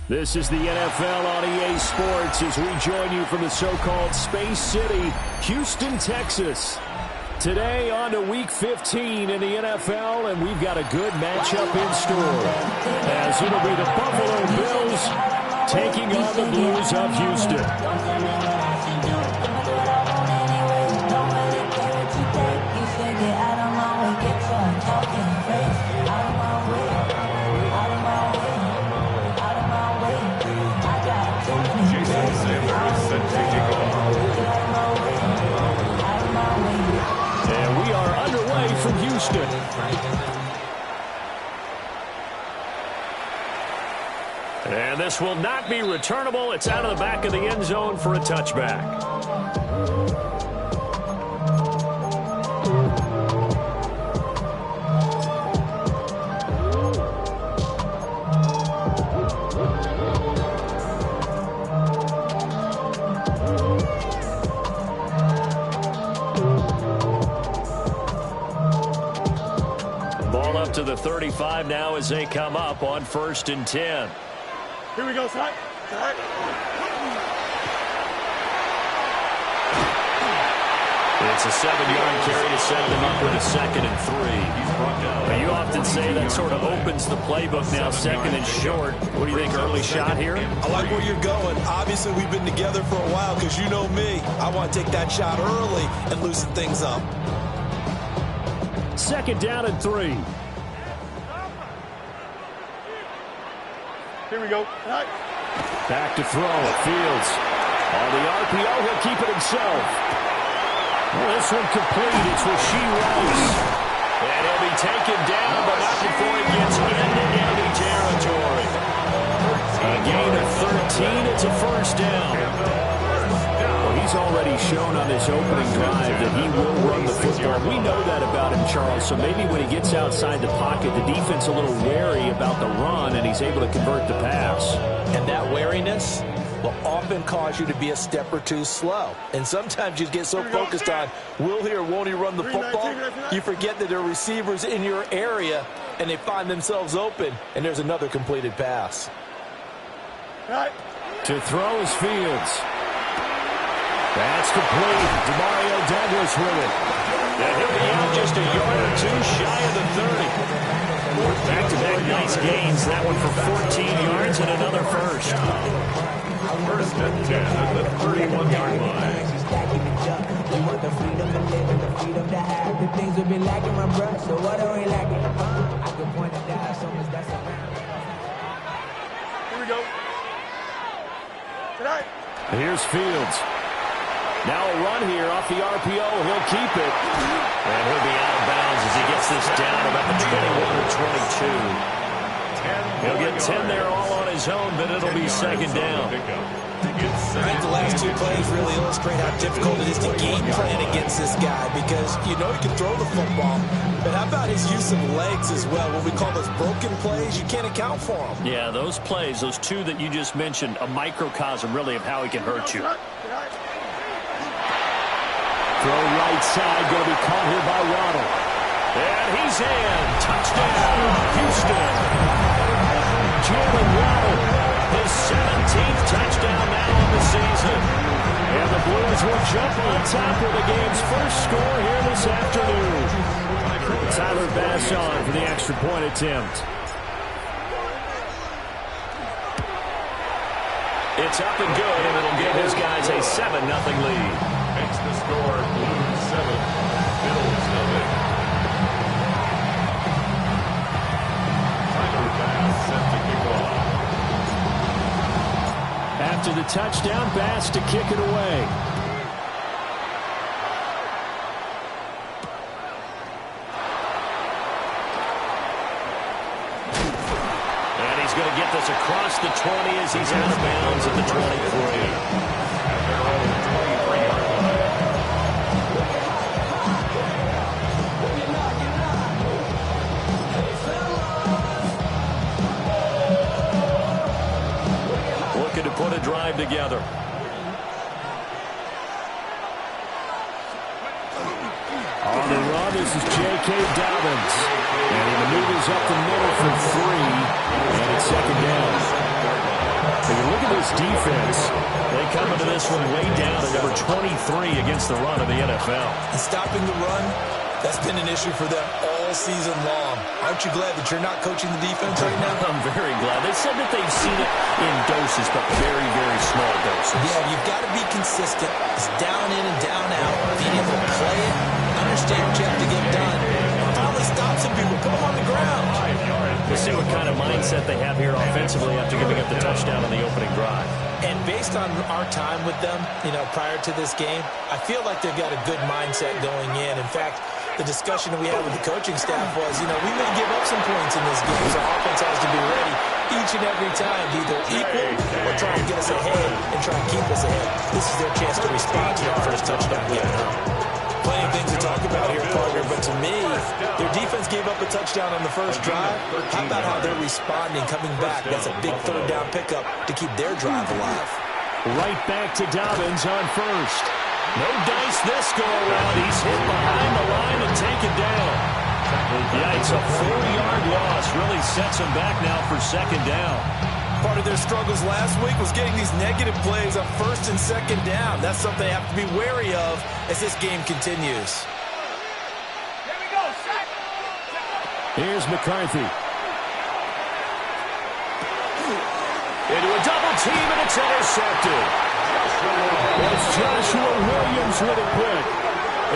This is the NFL on EA Sports as we join you from the so-called Space City, Houston, Texas. Today on to Week 15 in the NFL, and we've got a good matchup in store, as it'll be the Buffalo Bills taking on the Blues of Houston. And we are underway from Houston. And this will not be returnable. It's out of the back of the end zone for a touchback. Ball up to the 35 now as they come up on 1st and 10. Here we go, Ty. It's a 7-yard carry to set them up with a 2nd and 3. Now, you often say that sort of opens the playbook now, 2nd and short. What do you think, early shot here? I like where you're going. Obviously, we've been together for a while because you know me. I want to take that shot early and loosen things up. 2nd down and 3. Here we go. Back to throw. Fields. On the RPO, he'll keep it himself. Well, this one complete. It's Rashee Rice. And he'll be taken down, but not before he gets into enemy territory. A gain of 13. It's a 1st down. Well, he's already shown on this opening drive that he will run the football. We know that about him, Charles. So maybe when he gets outside the pocket, the defense a little wary about the run, and he's able to convert the pass. And that wariness will often cause you to be a step or two slow. And sometimes you get so focused on will he or won't he run the football, you forget that there are receivers in your area, and they find themselves open, and there's another completed pass. To throw is Fields. That's complete. Demario Douglas with it. And he'll be out just a yard or two shy of the 30. Back-to-back nice gains. That one for 14 yards and another 1st. 1st and 10 at the 31-yard line. Here we go. Tonight. Here's Fields. Now a run here off the RPO. He'll keep it. And he'll be out of bounds as he gets this down about the 21 or 22. He'll get 10 there all on his own, but it'll be 2nd down. I think the last 2 plays really illustrate how difficult it is to game plan against this guy because you know he can throw the football, but how about his use of legs as well? What we call those broken plays, you can't account for them. Yeah, those plays, those 2 that you just mentioned, a microcosm really of how he can hurt you. Throw right side, going to be caught here by Waddle. And he's in. Touchdown, Houston. Jalen Waddle, his 17th touchdown now of the season. And the Blues will jump on top with the game's first score here this afternoon. Tyler Bass on for the extra point attempt. It's up and good, and it'll give his guys a 7-0 lead. Makes the score Blues 7, Bills 0. Tyler Bass set to kick off. After the touchdown, Bass to kick it away. And he's going to get this across the 20 as he's out of bounds at the 23. Looking to put a drive together. On the run, this is J.K. Dobbins. And he maneuvers up the middle for 3. And it's Bills defense. They come into this one way down at number 23 against the run of the NFL. And stopping the run, that's been an issue for them all season long. Aren't you glad that you're not coaching the defense right now? I'm very glad. They said that they've seen it in doses, but very, very small doses. Yeah, you've got to be consistent. It's down in and down out. Being able to play it, understand what you have to get done, and finally stop some people, put them on the ground. We'll see what kind of mindset they have here offensively after giving up the touchdown on the opening drive. And based on our time with them, prior to this game, I feel like they've got a good mindset going in. In fact, the discussion that we had with the coaching staff was, we may give up some points in this game, so offense has to be ready each and every time to either equal or try and get us ahead and try and keep us ahead. This is their chance to respond to that first touchdown game. Plenty of things to talk about here, partner, but to me, their defense gave up a touchdown on the first drive. How about how they're responding, coming back? That's a big third down pickup to keep their drive alive. Right back to Dobbins on first. No dice this go-around. He's hit behind the line and taken down. Yikes, a 4-yard loss really sets him back now for second down. Part of their struggles last week was getting these negative plays on first and second down. That's something they have to be wary of as this game continues. Here we go, set. Here's McCarthy. Into a double team, and it's intercepted. It's Joshua Williams with a pick.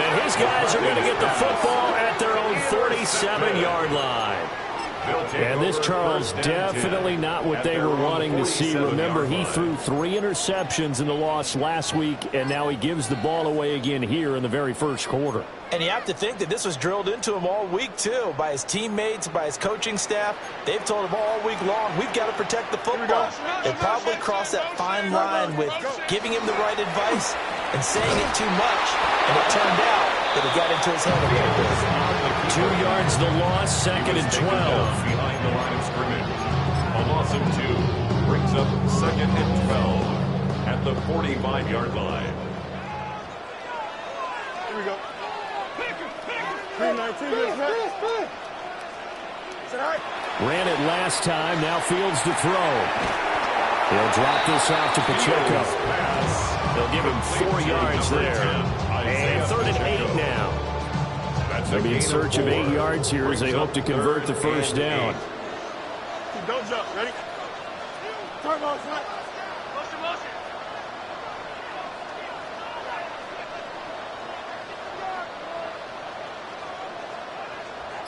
And his guys are going to get the football at their own 47-yard line. And this, Charles, definitely not what they were wanting to see. Remember, he threw 3 interceptions in the loss last week, and now he gives the ball away again here in the very first quarter. And you have to think that this was drilled into him all week, too, by his teammates, by his coaching staff. They've told him all week long, we've got to protect the football. They probably crossed that fine line with giving him the right advice and saying it too much. And it turned out that it got into his head a little bit. 2 yards the loss, second and 12. Behind the line of scrimmage. A loss of 2 brings up second and 12 at the 45-yard line. Here we go. 319. Ran it last time, now Fields to throw. He'll drop this off to Pacheco. They'll give him 4 yards there. And 3rd and 8 now. They'll be in search of 8 yards here as they hope to convert the first down. Don't jump. Ready? Turn ball, front. Motion, motion.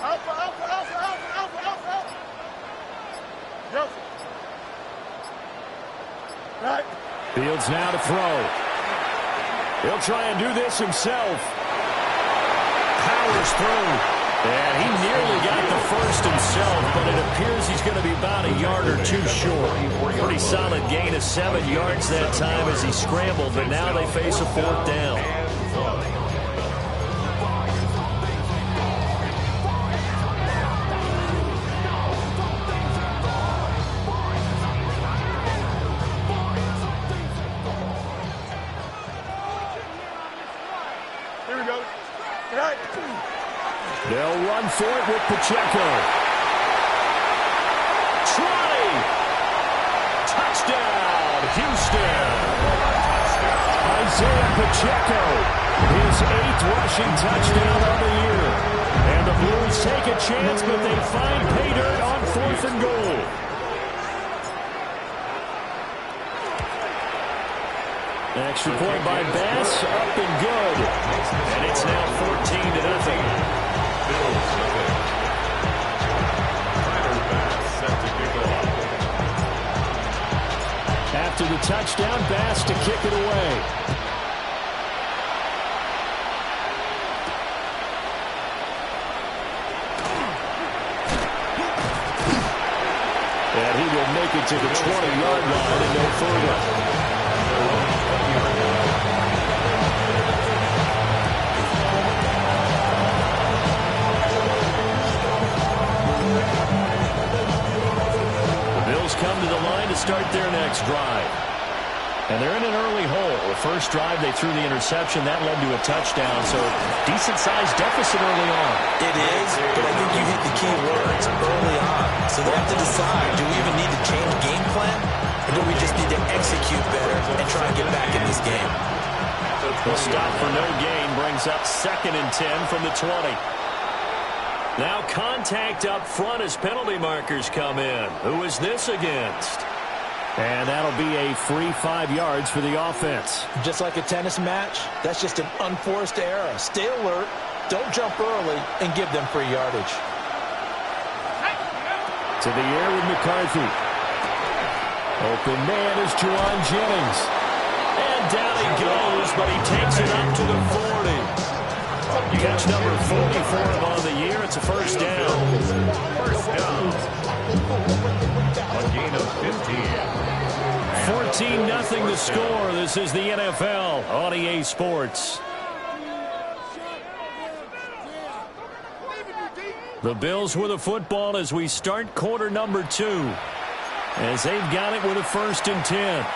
Alpha, alpha, alpha, alpha, alpha, alpha. Joseph. Right. Fields now to throw. He'll try and do this himself. Powers through. And he nearly got the first himself, but it appears he's going to be about a yard or 2 short. Pretty solid gain of 7 yards that time as he scrambled, but now they face a 4th down. Here we go. Right. They'll run for it with Pacheco. Try! Touchdown, Houston! Isaiah Pacheco, his 8th rushing touchdown of the year. And the Blues take a chance, but they find pay dirt on 4th and goal. Extra point by Bass, up and good. And it's now 14-0. After the touchdown, Bass to kick it away. And he will make it to the 20-yard line and no further. Come to the line to start their next drive. And they're in an early hole. The first drive, they threw the interception. That led to a touchdown, so decent-sized deficit early on. It is, but I think you hit the key words early on. So they have to decide, do we even need to change game plan? or do we just need to execute better and try and get back in this game? The stop for no gain brings up 2nd and 10 from the 20. Now contact up front as penalty markers come in. Who is this against? And that'll be a free 5 yards for the offense. Just like a tennis match, that's just an unforced error. Stay alert, don't jump early, and give them free yardage. To the air with McCarthy. Open man is Juwan Jennings. And down he goes, but he takes it up to the 40. Catch number 44 on the year. It's a first down. First down. A gain of 15. 14-0 the score. This is the NFL on EA Sports. The Bills with the football as we start quarter number 2. As they've got it with a 1st and 10.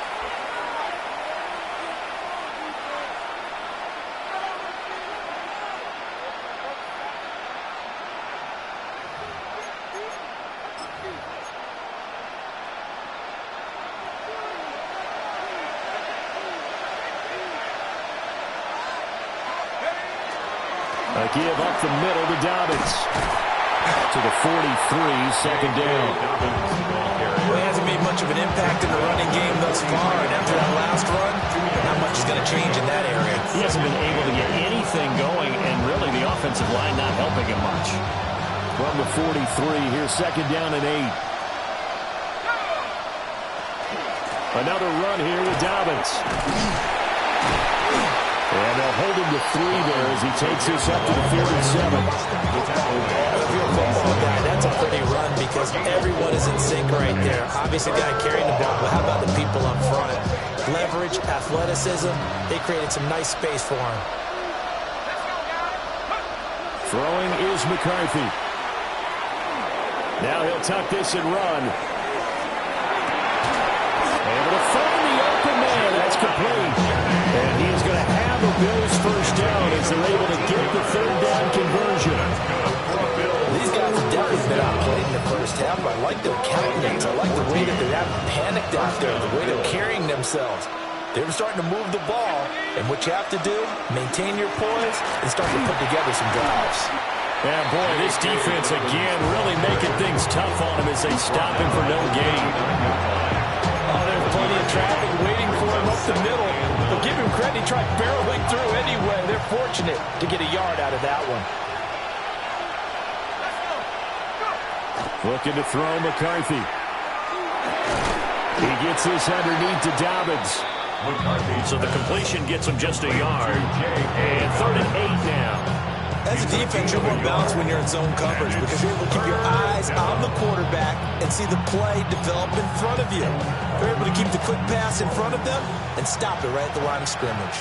A give up the middle to Dobbins. To the 43, 2nd down. Well, he hasn't made much of an impact in the running game thus far, and after that last run, not much is going to change in that area. He hasn't been able to get anything going, and really the offensive line not helping him much. From the 43, here's 2nd down and 8. Another run here with Dobbins. And they'll hold him to 3 there as he takes this up to the 47. If you're a football guy, that's a pretty run because everyone is in sync right there. Obviously, the guy carrying the ball, but how about the people up front? Leverage, athleticism, they created some nice space for him. Throwing is McCarthy. Now he'll tuck this and run. Able to find the open man. That's complete. And he is going to have the Bills' first down as they're able to get the 3rd down conversion. These guys have definitely been outplayed in the first half. I like their countenance. I like the way that they're panicked out there, the way they're carrying themselves. They were starting to move the ball, and what you have to do, maintain your poise and start to put together some drives. Yeah, boy, this defense again really making things tough on him as they stop him for no gain. Oh, there's plenty of traffic waiting for him up the middle. But give him credit, he tried barreling through anyway. They're fortunate to get a yard out of that one. Looking to throw McCarthy. He gets this underneath to Dobbins. So the completion gets him just a yard. And 3rd and 8 now. As a defense, you're more balanced when you're in zone coverage because you're able to keep your eyes on the quarterback and see the play develop in front of you. You're able to keep the quick pass in front of them and stop it right at the line of scrimmage.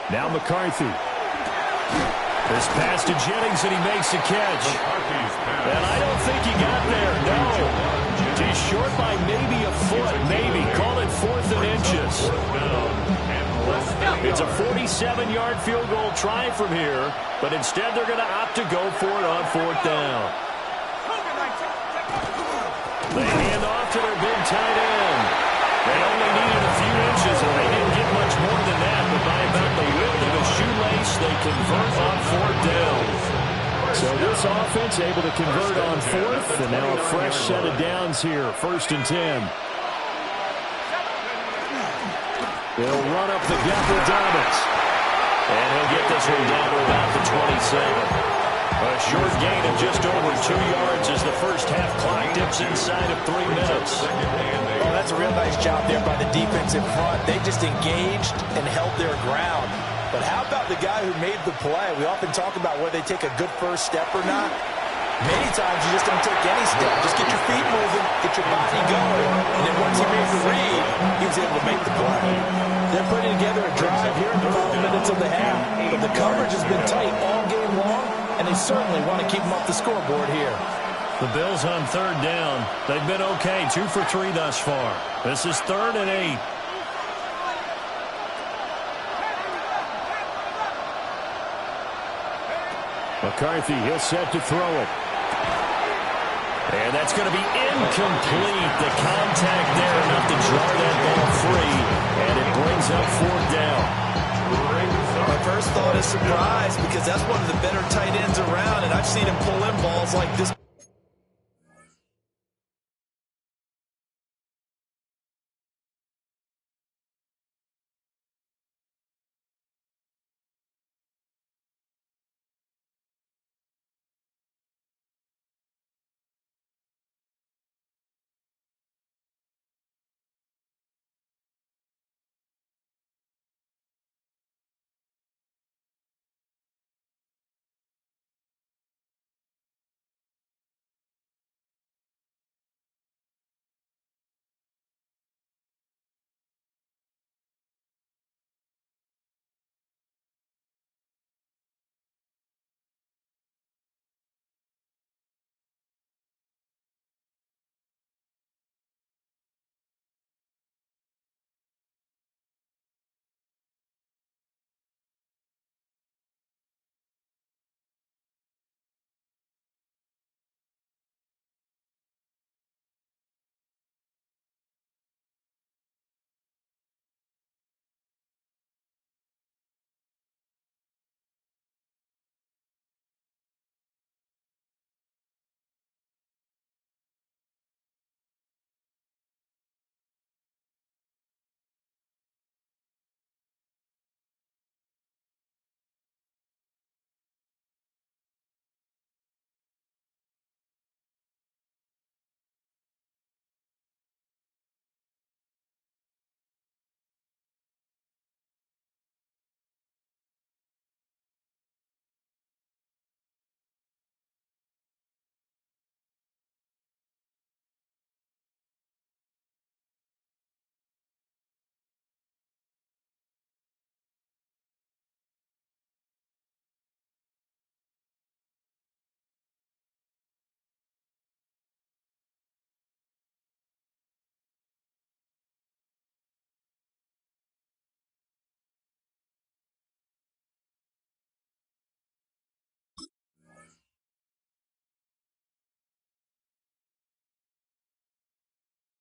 Now McCarthy. This pass to Jennings, and he makes the catch. And I don't think he got there, no. He's short by maybe a foot, maybe. Call it 4th and inches. It's a 47-yard field goal try from here, but instead they're going to opt to go for it on 4th down. They hand off to their big tight end. They only needed a few inches, and they didn't get much more than that, but by about the width of a shoelace, they convert on 4th down. So this offense able to convert on 4th, and now a fresh set of downs here, 1st and 10. They'll run up the gut with Dobbins. And he'll get this one down to about the 27. A short gain of just over 2 yards as the first half clock dips inside of 3 minutes. Oh, that's a real nice job there by the defense in front. They just engaged and held their ground. But how about the guy who made the play? We often talk about whether they take a good first step or not. Many times you just don't take any step. Just get your feet moving, get your body going. And then once he made the read, he was able to make the play. They're putting together a drive here in the final minutes of the half. But the coverage has been tight all game long, and they certainly want to keep them off the scoreboard here. The Bills on 3rd down. They've been okay, 2 for 3 thus far. This is 3rd and 8. McCarthy, he'll set to throw it. And that's going to be incomplete. The contact there enough to jar that ball free. And it brings up fourth down. My first thought is surprise because that's one of the better tight ends around, and I've seen him pull in balls like this.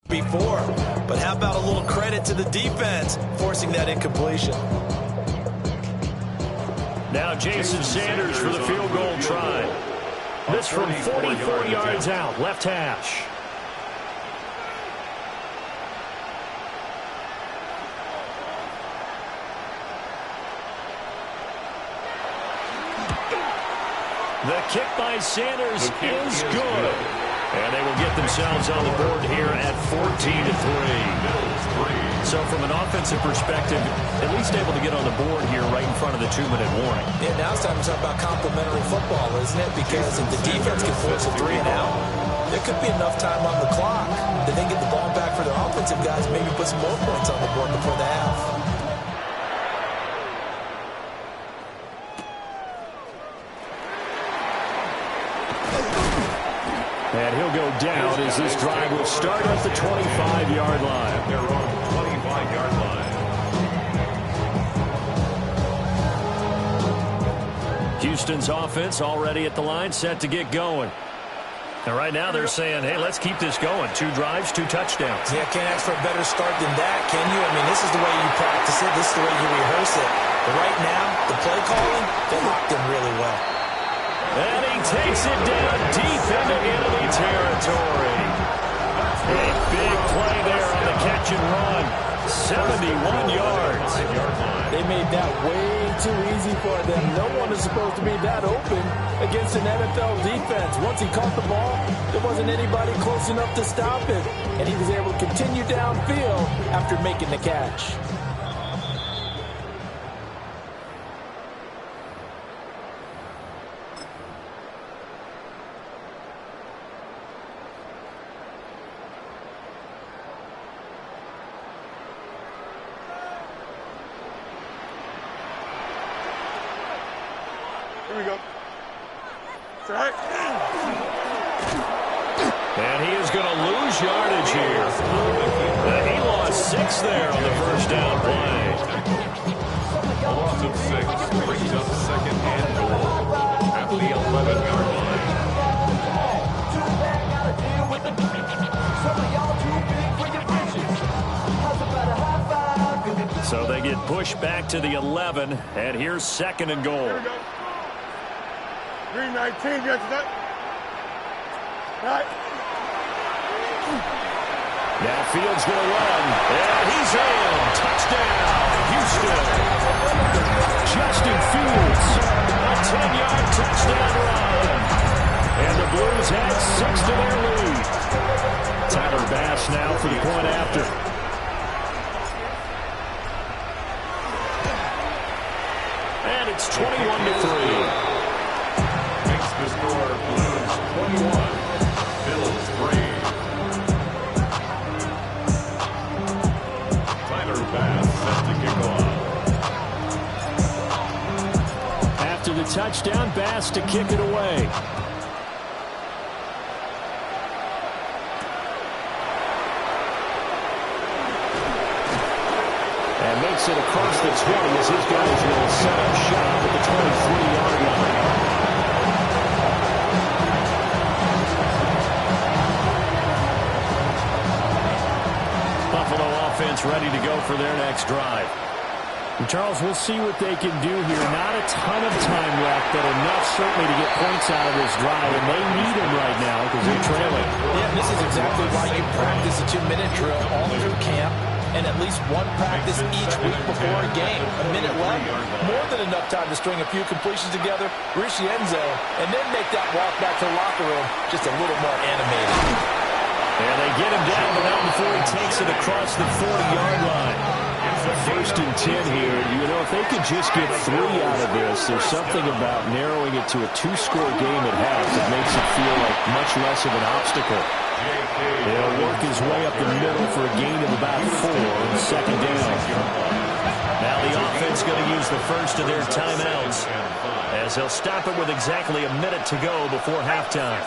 Before, but how about a little credit to the defense forcing that incompletion? Now Jason Sanders for the field goal try. This from 44 yards out, left hash. The kick by Sanders is good. And they will get themselves on the board here at 14-3. So from an offensive perspective, at least able to get on the board here right in front of the 2-minute warning. Yeah, now it's time to talk about complementary football, isn't it? Because if the defense can force a 3 and out, there could be enough time on the clock that they get the ball back for their offensive guys, maybe put some more points on the board before the half. And he'll go down as this drive will start at the 25-yard line. They're on the 25-yard line. Houston's offense already at the line, set to get going. And right now they're saying, hey, let's keep this going. 2 drives, 2 touchdowns. Yeah, can't ask for a better start than that, can you? I mean, this is the way you practice it. This is the way you rehearse it. But right now, the play calling, they locked in really well. And he takes it down deep into enemy territory. A big play there on the catch and run. 71 yards. They made that way too easy for them. No one is supposed to be that open against an NFL defense. Once he caught the ball, there wasn't anybody close enough to stop him. And he was able to continue downfield after making the catch. Here we go. It's all right. And he is going to lose yardage here. He lost 6 there on the first down play. A loss of 6 brings up second and goal at the the 11-yard line. So they get pushed back to the 11, and here's 2nd and goal. Here we go. 319, get to that. Right. Now Fields going to run, and he's in. Touchdown, Houston. Justin Fields, a 10-yard touchdown run. And the Blues add 6 to their lead. Tyler Bass now for the point after. And it's 21-3. Makes the score Blues 21, Bills 3. Tyler Bass set to kick off. After the touchdown, Bass to kick it away. And makes it across the 20 as his guys will set up shop at the 23-yard line. Buffalo offense ready to go for their next drive. And Charles, we'll see what they can do here. Not a ton of time left, but enough certainly to get points out of this drive, and they need them right now because they're trailing. Yeah, this is exactly why you practice a 2-minute drill all through camp, and at least one practice each week before a game. A minute left, more than enough time to string a few completions together, reach the end zone, and then make that walk back to the locker room just a little more animated. And they get him down, but not before he takes it across the 40-yard line. First and 10 here. You know, if they could just get 3 out of this, there's something about narrowing it to a 2-score game at half that makes it feel like much less of an obstacle. They'll work his way up the middle for a gain of about 4 on 2nd down. Now the offense going to use the first of their timeouts as they'll stop it with exactly a minute to go before halftime.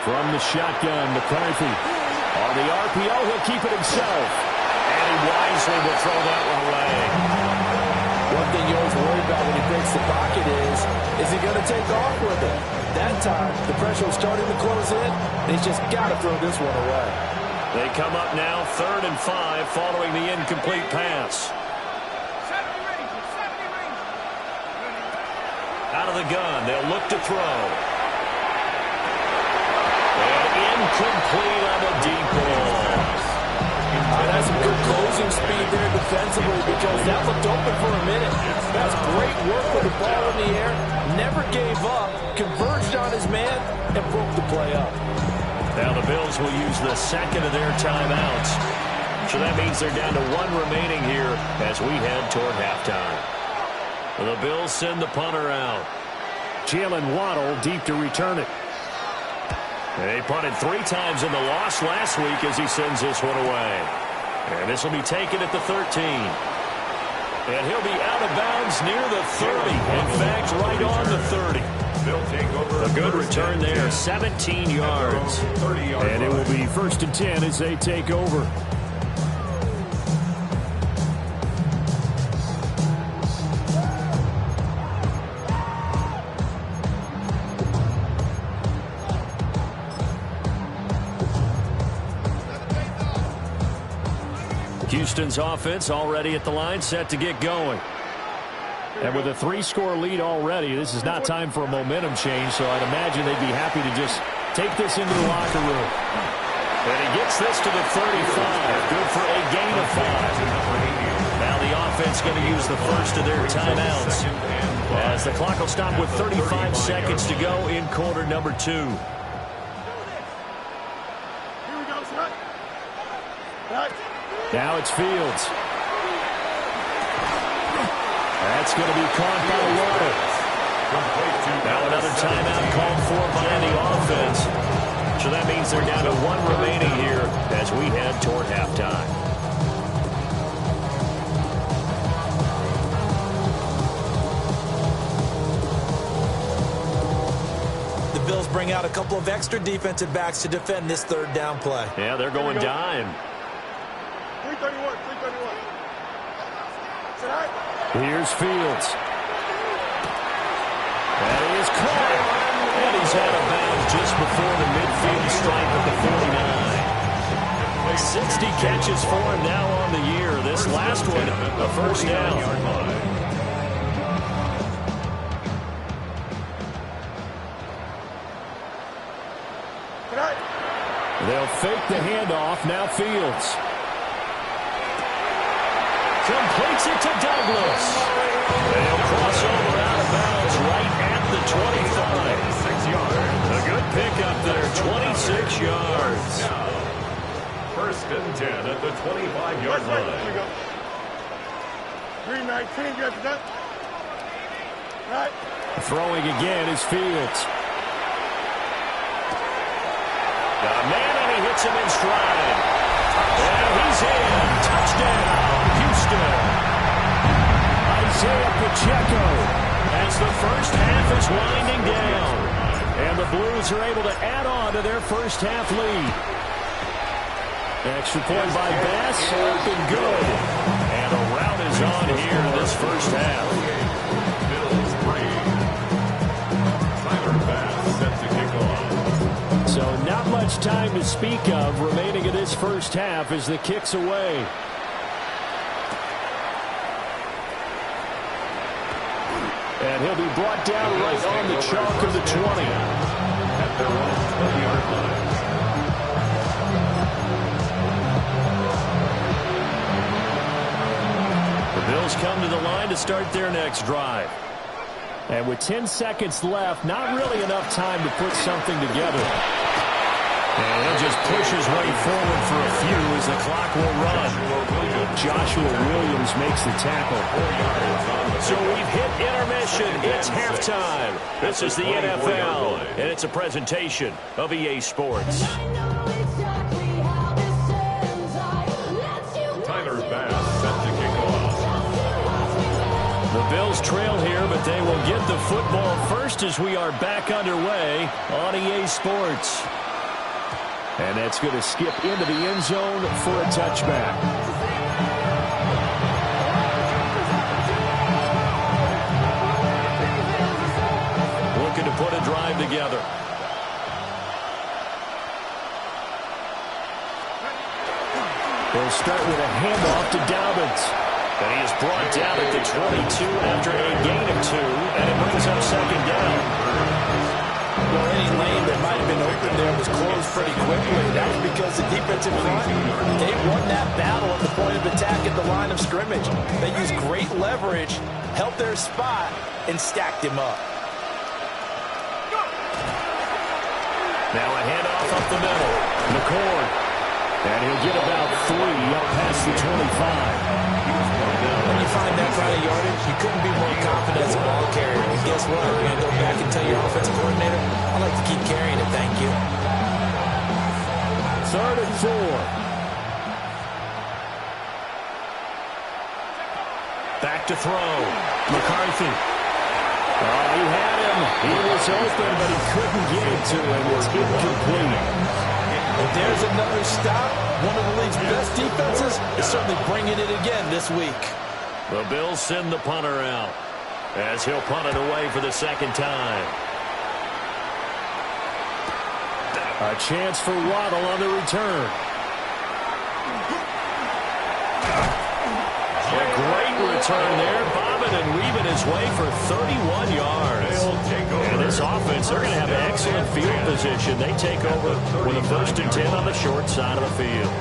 From the shotgun, McCarthy. On the RPO, he'll keep it himself. And he wisely will throw that one away. One thing you always worry about when he breaks the pocket is he going to take off with it? That time, the pressure was starting to close in, and he's just got to throw this one away. They come up now 3rd and 5 following the incomplete pass. Out of the gun, they'll look to throw. Incomplete on the deep ball. That's some good closing speed there defensively because that looked open for a minute. That's great work with the ball in the air. Never gave up, converged on his man, and broke the play up. Now the Bills will use the 2nd of their timeouts. So that means they're down to 1 remaining here as we head toward halftime. The Bills send the punter out. Jalen Waddle deep to return it. They punted 3 times in the loss last week as he sends this one away. And this will be taken at the 13. And he'll be out of bounds near the 30. In fact, right on the 30. A good return there, 17 yards. And it will be 1st and 10 as they take over. Houston's offense already at the line, set to get going. And with a 3-score lead already, this is not time for a momentum change, so I'd imagine they'd be happy to just take this into the locker room. And he gets this to the 35. Good for a gain of 5. Now the offense going to use the first of their timeouts as the clock will stop with 35 seconds to go in quarter number 2. Here we go, son. Right. Now it's Fields. That's going to be caught by Waddle. Now another timeout called for by the offense. So that means they're down to 1 remaining here as we head toward halftime. The Bills bring out a couple of extra defensive backs to defend this 3rd down play. Yeah, they're going dime. 331, 331. Sit high. Here's Fields. That is caught. And he's out of bounds just before the midfield stripe at the 49. 60 catches for him now on the year. This last one, a first down. They'll fake the handoff. Now Fields. Completes it to Douglas. They'll cross over out of bounds right at the 25. 6 yards. A good pickup there, 26 yards. First and 10 at the 25-yard line. 3:19, get that. Right. Throwing again is Fields. Got a man, and he hits him in stride. And he's in. Touchdown, Houston. Isaiah Pacheco as the first half is winding down. And the Blues are able to add on to their first half lead. Extra point by Bass, up and good. And a rout is on here in this first half. Bills 3. Tyler Bass set to kick off. So not much time to speak of remaining in this first half as the kick's away. And he'll be brought down right on the chalk of the 20. At their own 20-yard line. The Bills come to the line to start their next drive. And with 10 seconds left, not really enough time to put something together. And he'll just push his way forward for a few as the clock will run. Joshua Williams makes the tackle. So we've hit intermission. It's halftime. This is the NFL, and it's a presentation of EA Sports. Tyler Bass set to kick off. The Bills trail here, but they will get the football first as we are back underway on EA Sports. And that's going to skip into the end zone for a touchback. Looking to put a drive together. They'll start with a handoff to Dobbins. And he is brought down at the 22 after a gain of 2, and it brings up second down. Well, any lane that might have been open there was closed pretty quickly. That was because the defensive front, they won that battle at the point of attack at the line of scrimmage. They used great leverage, held their spot, and stacked him up. Now a handoff up the middle. McCord. And he'll get about 3 up past the 25. When you find that kind of yardage, you couldn't be more confident as a ball carrier. And guess what? You're going to go back and tell your offensive coordinator, I'd like to keep carrying it, thank you. 3rd and 4. Back to throw. McCarthy. Oh, he had him. He was open, but he couldn't get it to him. It's incomplete. If there's another stop, one of the league's best defenses is certainly bringing it again this week. The Bills send the punter out as he'll punt it away for the second time. A chance for Waddle on the return. A great return there. Bobbing and weaving his way for 31 yards. And this offense, they're going to have excellent field position. They take over with a 1st and 10 on the short side of the field.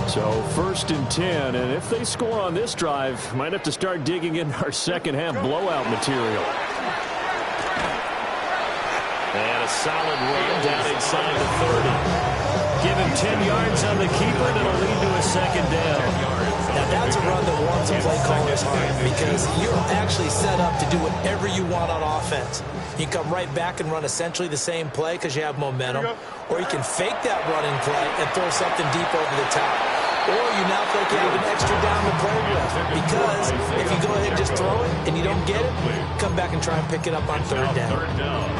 So 1st and 10, and if they score on this drive, might have to start digging in our second half blowout material. And a solid run down inside the 30. Give him 10 yards on the keeper, and it'll lead to a second down. Now that's a run that warms a play caller's heart because you're actually set up to do whatever you want on offense. You can come right back and run essentially the same play because you have momentum, or you can fake that running play and throw something deep over the top. Or you now think you have an extra down to play with, because if you go ahead and just throw it and you don't get it, come back and try and pick it up on third down.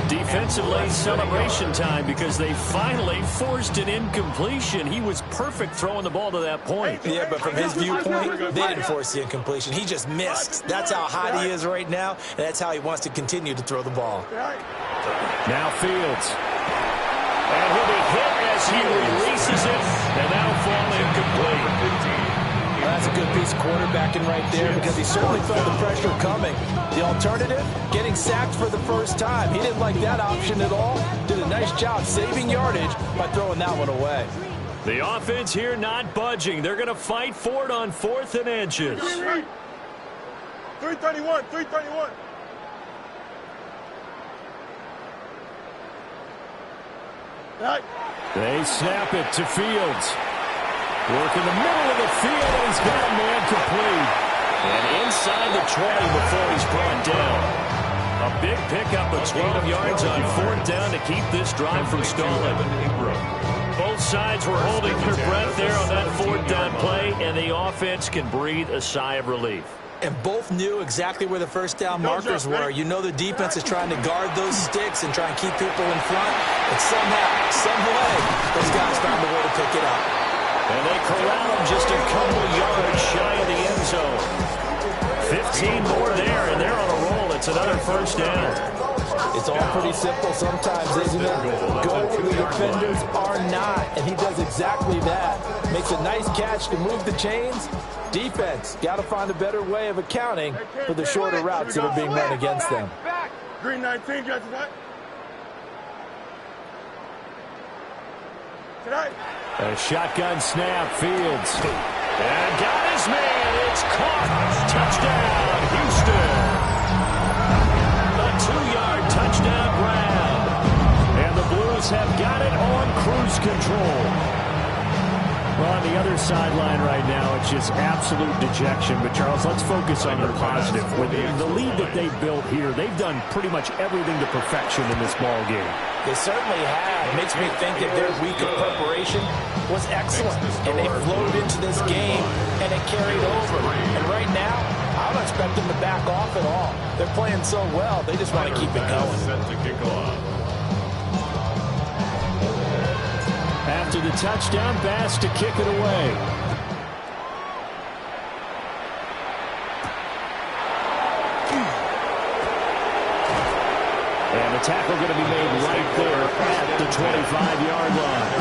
Defensively, celebration time because they finally forced an incompletion. He was perfect throwing the ball to that point. Yeah, but from his viewpoint, they didn't force the incompletion. He just missed. That's how hot he is right now, and that's how he wants to continue to throw the ball. Now Fields. And he'll be hit as he releases it, and that'll fall incomplete. Well, that's a good piece of quarterbacking right there, because he certainly felt the pressure coming. The alternative, getting sacked for the first time. He didn't like that option at all. Did a nice job saving yardage by throwing that one away. The offense here not budging. They're going to fight for it on 4th and inches. 331, 331. They snap it to Fields. Work in the middle of the field, and he's got a man complete. And inside the 20 before he's brought down. A big pickup of 12 yards on 4th down to keep this drive from stalling. Both sides were holding their breath there on that 4th down play, and the offense can breathe a sigh of relief. And both knew exactly where the first down markers were. You know the defense is trying to guard those sticks and try and keep people in front. But somehow, some way, those guys found a way to pick it up. And they corral him just a couple yards shy of the end zone. 15 more there, and they're on a roll. It's another first down. It's all pretty simple sometimes, isn't it? Go where the defenders are not, and he does exactly that. Makes a nice catch to move the chains. Defense, got to find a better way of accounting for the shorter routes that are being run against them. Green 19, got tonight. A shotgun snap, Fields. And got his man. It's caught. Touchdown, Houston. A 2-yard touchdown grab. And the Blues have got it on cruise control. Well, on the other sideline right now, it's just absolute dejection. But, Charles, let's focus on the positive. With the lead that they built here, they've done pretty much everything to perfection in this ball game. They certainly have. It makes me think that their week of preparation was excellent. And they flowed into this game, and it carried over. And right now, I don't expect them to back off at all. They're playing so well, they just want to keep it going. After the touchdown, Bass to kick it away. And the tackle going to be made right there at the 25-yard line.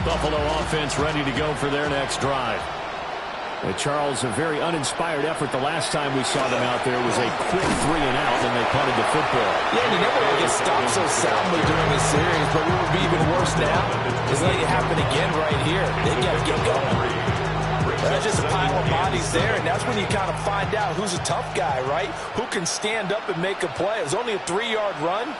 Buffalo offense ready to go for their next drive. Charles, a very uninspired effort. The last time we saw them out there was a quick 3-and-out, and they punted the football. Yeah, and you never want to get stopped so soundly during this series, but what would be even worse now is letting it happen again right here. They've got to get going. There's just a pile of bodies there, and that's when you kind of find out who's a tough guy, right? Who can stand up and make a play. It was only a 3-yard run,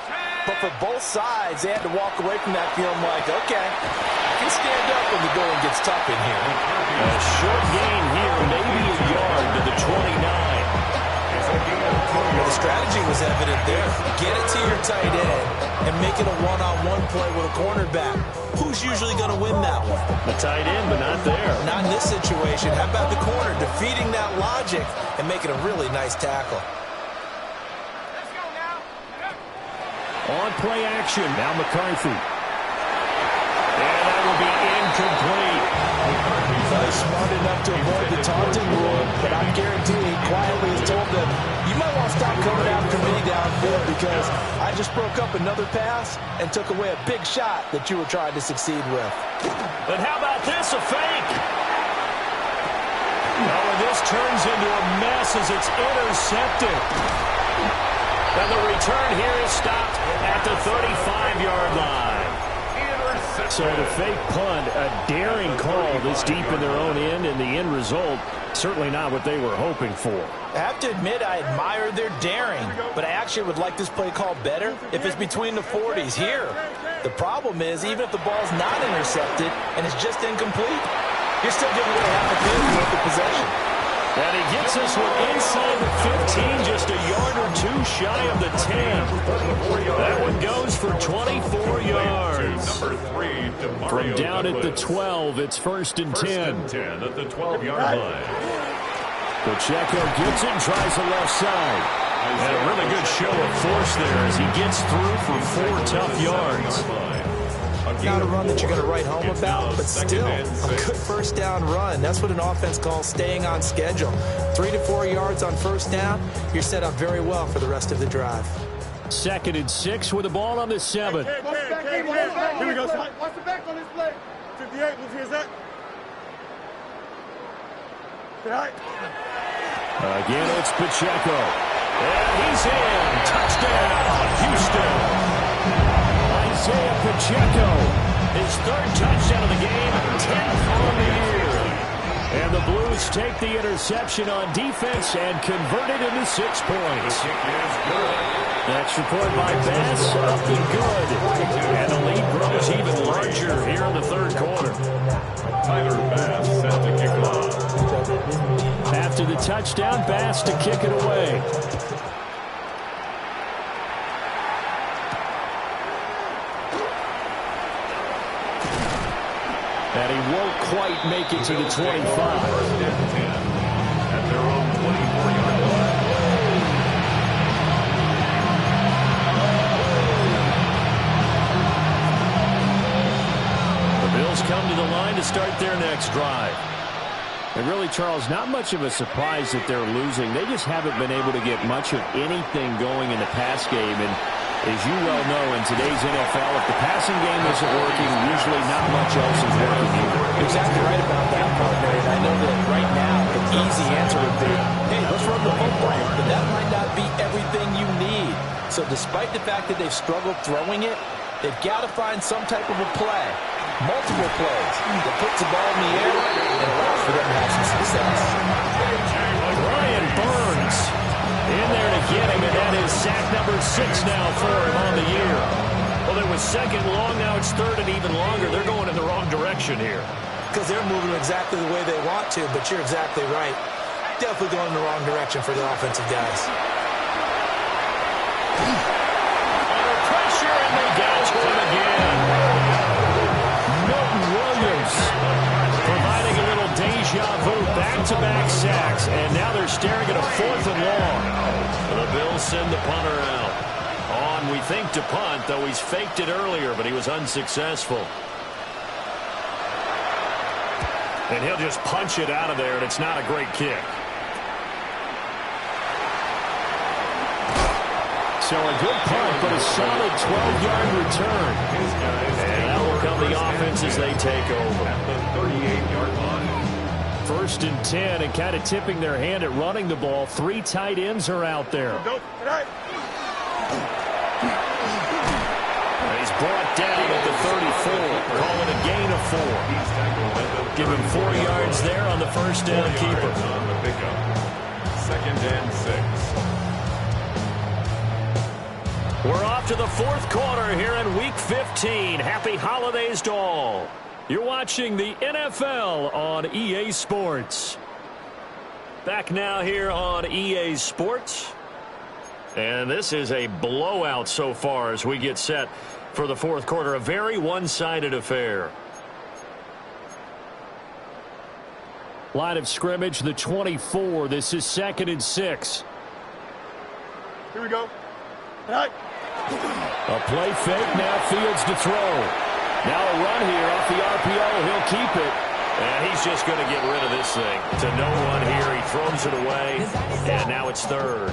but for both sides, they had to walk away from that feeling like, okay, I can stand up when the going gets tough in here. A short gain here, maybe a yard to the 29. Well, the strategy was evident there. Get it to your tight end and make it a one-on-one play with a cornerback. Who's usually going to win that one? The tight end, but not there. Not in this situation. How about the corner defeating that logic and making a really nice tackle? On play action, now McCarthy. And that will be incomplete. He's smart enough to avoid the taunting rule, but I guarantee he quietly has told them, you might want to stop coming after me downfield because I just broke up another pass and took away a big shot that you were trying to succeed with. But how about this, a fake? Oh, and this turns into a mess as it's intercepted. And the return here is stopped at the 35-yard line. So the fake punt, a daring call this deep in their own end, and the end result, certainly not what they were hoping for. I have to admit I admire their daring, but I actually would like this play called better if it's between the 40s here. The problem is, even if the ball's not intercepted and it's just incomplete, You're still giving away half a field with the possession. And he gets this one inside the 15, just a yard or two shy of the 10. That one goes for 24 yards. From down at the 12, it's 1st and 10. At the 12-yard line. Pacheco gets it and tries the left side. And a really good show of force there as he gets through for 4 tough yards. Not a run that you're going to write home about, but still a good first down run. That's what an offense calls staying on schedule. 3 to 4 yards on first down, you're set up very well for the rest of the drive. 2nd and 6 with the ball on the 7. Here we go, son. Watch the back on this play. 58, here's that. Again, it's Pacheco. And he's in. Touchdown, Houston. Isaiah Pacheco, his 3rd touchdown of the game, 10th on the year. And the Blues take the interception on defense and convert it into 6 points. Extra point by Bass, up and good. And the lead grows even larger here in the 3rd quarter. Tyler Bass set to kick off. After the touchdown, Bass to kick it away. And he won't quite make it to the 25. 1st and 10 at their own 24-yard line. The Bills come to the line to start their next drive. And really, Charles, not much of a surprise that they're losing. They just haven't been able to get much of anything going in the pass game. And as you well know, in today's NFL, if the passing game isn't working, usually not much else is working either. You're exactly right about that, partner. And I know that right now the easy answer would be, hey, let's run the football. But that might not be everything you need. So despite the fact that they've struggled throwing it, they've got to find some type of a play, multiple plays, that puts the ball in the air and allows for them to have some success. Brian Burns in there to get him, and that is sack number 6 now for him on the year. Well, it was 2nd long, now it's 3rd and even longer. They're going in the wrong direction here. Because they're moving exactly the way they want to, but you're exactly right. Definitely going in the wrong direction for the offensive guys. Under pressure, and they got to him again. Milton Williams providing a little deja vu, back-to-back sacks, and now they're staring at a 4th and long. The Bills send the punter out. On, we think, to punt, though he's faked it earlier, but he was unsuccessful. And he'll just punch it out of there, and it's not a great kick. So a good punt, but a solid 12-yard return. And that will come the offense as they take over. At the 38-yard line. 1st and 10, and kind of tipping their hand at running the ball. 3 tight ends are out there. He's brought down at the 34. Call it a gain of 4. Give him 4 yards there on the first down keeper. On the pickup. 2nd and 6. We're off to the 4th quarter here in Week 15. Happy holidays to all. You're watching the NFL on EA Sports. Back now here on EA Sports. And this is a blowout so far as we get set for the 4th quarter. A very one-sided affair. Line of scrimmage, the 24. This is 2nd and 6. Here we go. Right. A play fake, now Fields to throw. Now a run here off the RPO. He'll keep it. And he's just going to get rid of this thing. To no one here. He throws it away. And now it's 3rd.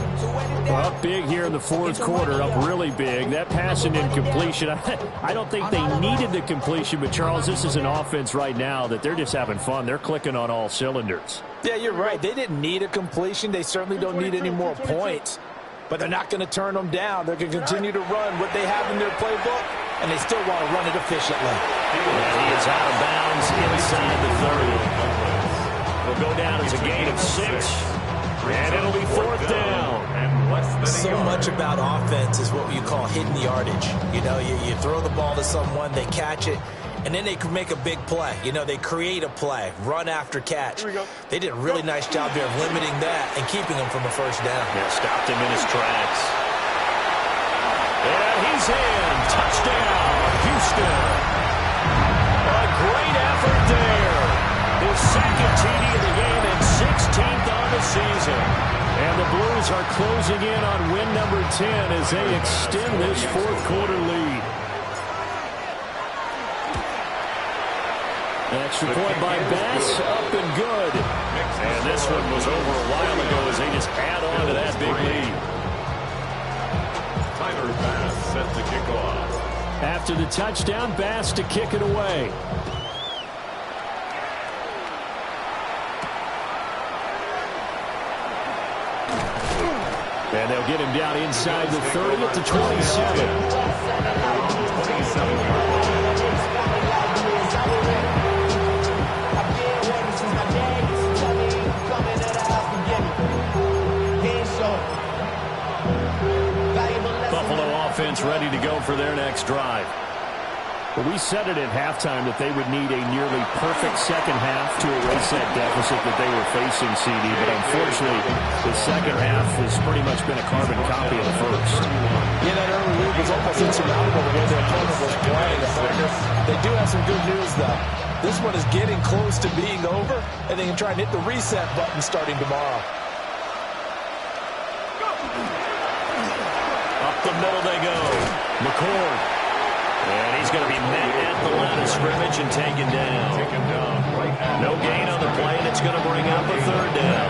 Up big here in the 4th quarter. Up really big. That pass and incompletion. I don't think they needed the completion. But, Charles, this is an offense right now that they're just having fun. They're clicking on all cylinders. Yeah, you're right. They didn't need a completion. They certainly don't need any more points. But they're not going to turn them down. They're going to continue to run what they have in their playbook, and they still want to run it efficiently. And he is out of bounds inside the 30. Will go down as a gain of 6. And it'll be 4th down. So much about offense is what you call hidden yardage. You know, you throw the ball to someone, they catch it, and then they can make a big play. You know, they create a play, run after catch. They did a really nice job there of limiting that and keeping him from a first down. Yeah, stopped him in his tracks. And he's in. Touchdown, Houston. A great effort there. His second TD of the game and 16th on the season. And the Blues are closing in on win number 10 as they extend this fourth quarter lead. Extra point by Bass, up and good. And this one was over a while ago as they just add on to that big lead. Tyler Bass set to kick off. After the touchdown, Bass to kick it away. And they'll get him down inside the 30 at the 27. Buffalo offense ready to go for their next drive. Well, we said it at halftime that they would need a nearly perfect second half to erase that deficit that they were facing, CD. But unfortunately, the second half has pretty much been a carbon copy of the first. Yeah, that early lead was almost insurmountable the way their opponent was playing. They do have some good news, though. This one is getting close to being over, and they can try and hit the reset button starting tomorrow. Up the middle they go. McCord. And he's going to be met at the line of scrimmage and taken down. No gain on the play, and it's going to bring up a third down.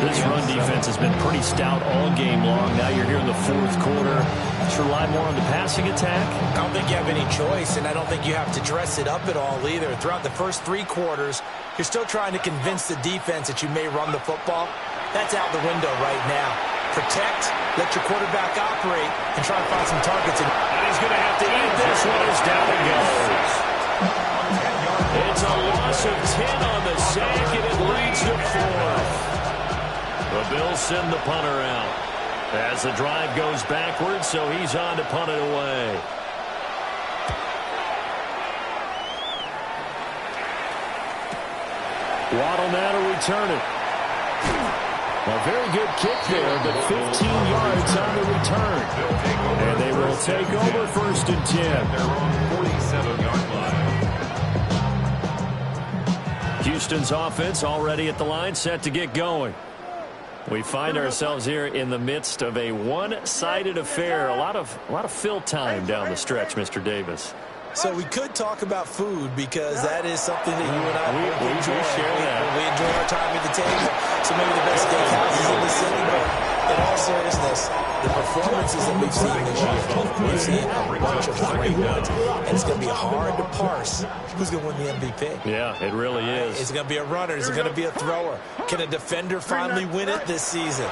This run defense has been pretty stout all game long. Now you're here in the fourth quarter. Let's rely more on the passing attack. I don't think you have any choice, and I don't think you have to dress it up at all either. Throughout the first 3 quarters, you're still trying to convince the defense that you may run the football. That's out the window right now. Protect, let your quarterback operate, and try to find some targets. And he's going to have to eat this one as down it goes. It's a loss of 10 on the sack, and it leads to 4th. The Bills send the punter out as the drive goes backwards, so he's on to punt it away. Waddle now to return it. A very good kick there, but 15 yards on the return. And they will take over 1st and 10. They're on 47-yard line. Houston's offense already at the line, set to get going. We find ourselves here in the midst of a one-sided affair. A lot of fill time down the stretch, Mr. Davis. So we could talk about food because that is something that you and I we share that. We enjoy our time at the table. So maybe the best steakhouses in the city, but in all seriousness, the performances that we've seen this year, we've seen a bunch of great ones, and it's going to be hard to parse who's going to win the MVP. Yeah, it really is. Is it going to be a runner? Is it going to be a thrower? Can a defender finally win it this season?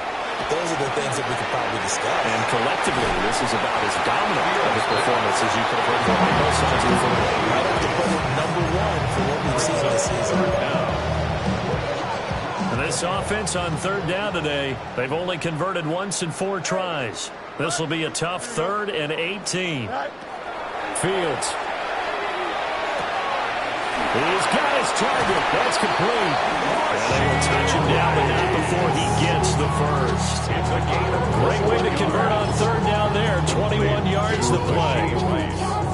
Those are the things that we could probably discuss. And collectively, this is about as dominant of a performance as you could have heard from both sides of the football. I'd have to put it number 1 for what we've seen this season. And this offense on 3rd down today, they've only converted once in 4 tries. This will be a tough 3rd and 18. Fields. He's got his target. That's complete. And they will touch him down, but not before he gets the first. Great way to convert on 3rd down there. 21 yards to play.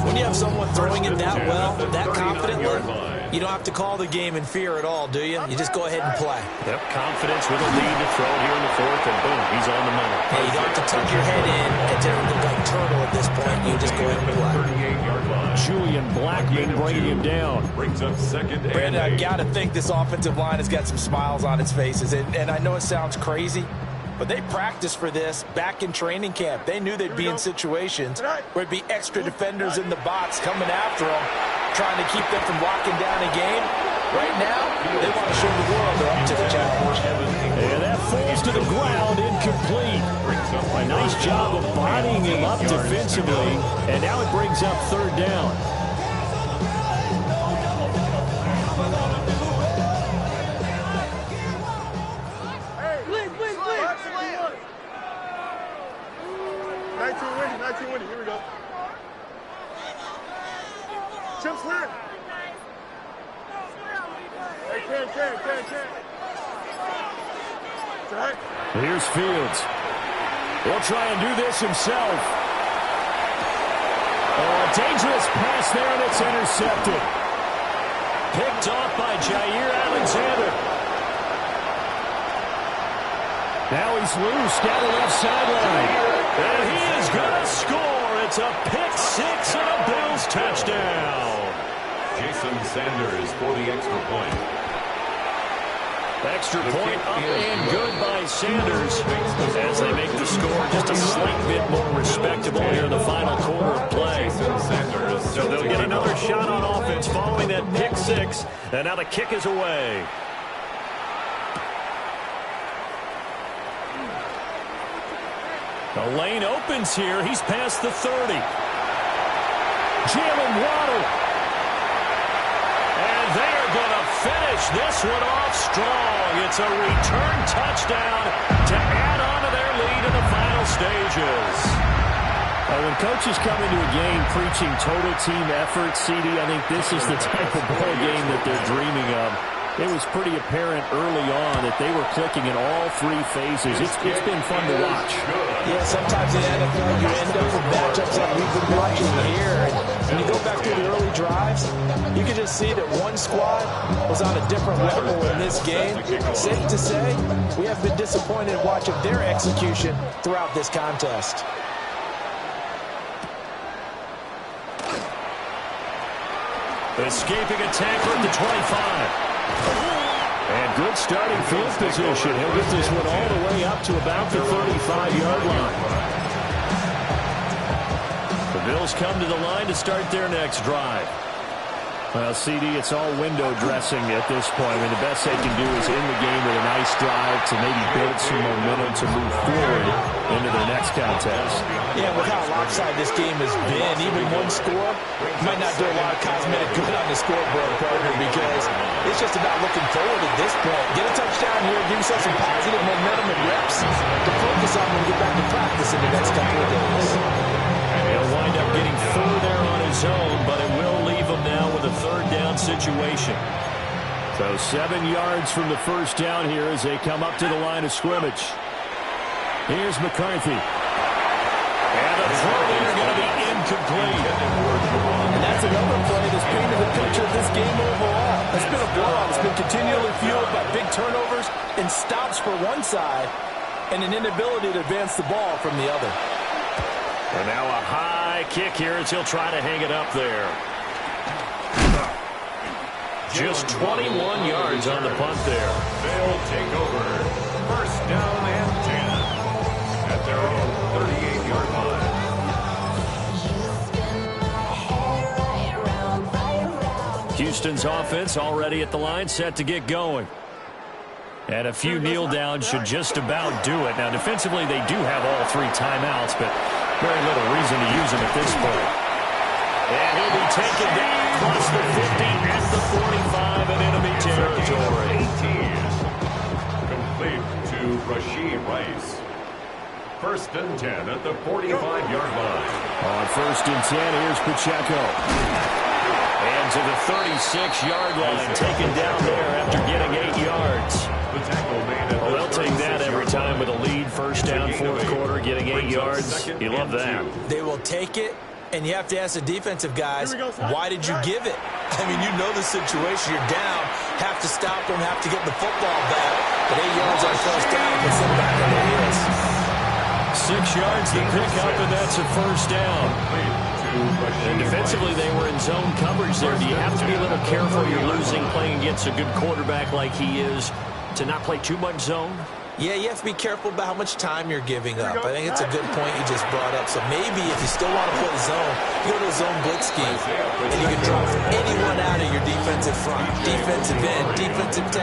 When you have someone throwing it that well, that confidently, you don't have to call the game in fear at all, do you? You just go ahead and play. Yep, confidence with a lead to throw here in the 4th, and boom, he's on the money. Yeah, you don't have to tuck your head in and look like turtle at this point. You just go ahead and play. 38-yard line. Julian Blackman bringing him down. Brings up 2nd and Brandon, 8. I've got to think this offensive line has got some smiles on its faces. And I know it sounds crazy, but they practiced for this back in training camp. They knew they'd be in situations where it'd be extra defenders in the box coming after them, trying to keep them from locking down a game. Right now, they want to show the world they're up to the challenge. And that falls to the ground, incomplete. A nice job of bodying him up defensively, and now it brings up 3rd down. Chip slam. Hey, Ken. Here's Fields. He'll try and do this himself. Oh, a dangerous pass there, and it's intercepted. Picked off by Jair Alexander. Now he's loose down the left sideline. And he is going to score. It's a pick six and a Bills touchdown. Jason Sanders for the extra point. Extra point up and good by Sanders as they make the score just a slight bit more respectable here in the final quarter of play. So they'll get another shot on offense following that pick six, and now the kick is away. The lane opens here. He's past the 30. Jalen Waddle. And they are going to finish this one off strong. It's a return touchdown to add on to their lead in the final stages. When coaches come into a game preaching total team effort, CD, I think this is the type of ball game that they're dreaming of. It was pretty apparent early on that they were clicking in all three phases. It's been fun to watch. Yeah, sometimes in NFL you end up with matchups like we've been watching here. When you go back through the early drives, you can just see that one squad was on a different level in this game. Safe to say, we have been disappointed watching their execution throughout this contest. Escaping a tackle at the 25. And good starting field position. He'll get this one all the way up to about the 35-yard line. The Bills come to the line to start their next drive. Well, CD, it's all window dressing at this point. I mean, the best they can do is end the game with a nice drive to maybe build some momentum to move forward into their next contest. Yeah, with how lopsided this game has been, even one score might not do a lot of cosmetic good on the scoreboard, partner, because it's just about looking forward at this point. Get a touchdown here, give yourself some positive momentum and reps to focus on when you get back to practice in the next couple of days. He'll wind up getting through there on his own, but it will leave him now with a third down situation. So 7 yards from the first down here as they come up to the line of scrimmage. Here's McCarthy. And the throw there going to be incomplete. And that's another play that's painted the picture of this game overall. It's been a blowout. It's been continually fueled by big turnovers and stops for one side and an inability to advance the ball from the other. And now a high kick here as he'll try to hang it up there. Just 21 yards on the punt there. They'll take over. First down and 10 at their own 38-yard line. Houston's offense already at the line, set to get going. And a few kneel downs should just about do it. Now, defensively, they do have all three timeouts, but very little reason to use them at this point. And he'll be taken down across the 50 at the 45 in enemy territory. 18. Complete to Rashee Rice. First and 10 at the 45-yard line. On first and 10, here's Pacheco. And to the 36-yard line, taken down there after getting 8 yards. Well, they'll take that every time with a lead. First down, fourth quarter, getting 8 yards. You love that. They will take it, and you have to ask the defensive guys, why did you give it? I mean, you know the situation. You're down, have to stop them, have to get the football back. But 8 yards on first down puts them back on their heels. 6 yards to pick up, and that's a first down. And defensively, they were in zone coverage there. Do you have to be a little careful? You're losing playing against a good quarterback like he is to not play too much zone? Yeah, you have to be careful about how much time you're giving up. I think it's a good point you just brought up. So maybe if you still want to play zone, you go to a zone blitz scheme, and you can drop anyone out of your defensive front. Defensive end, defensive tackle.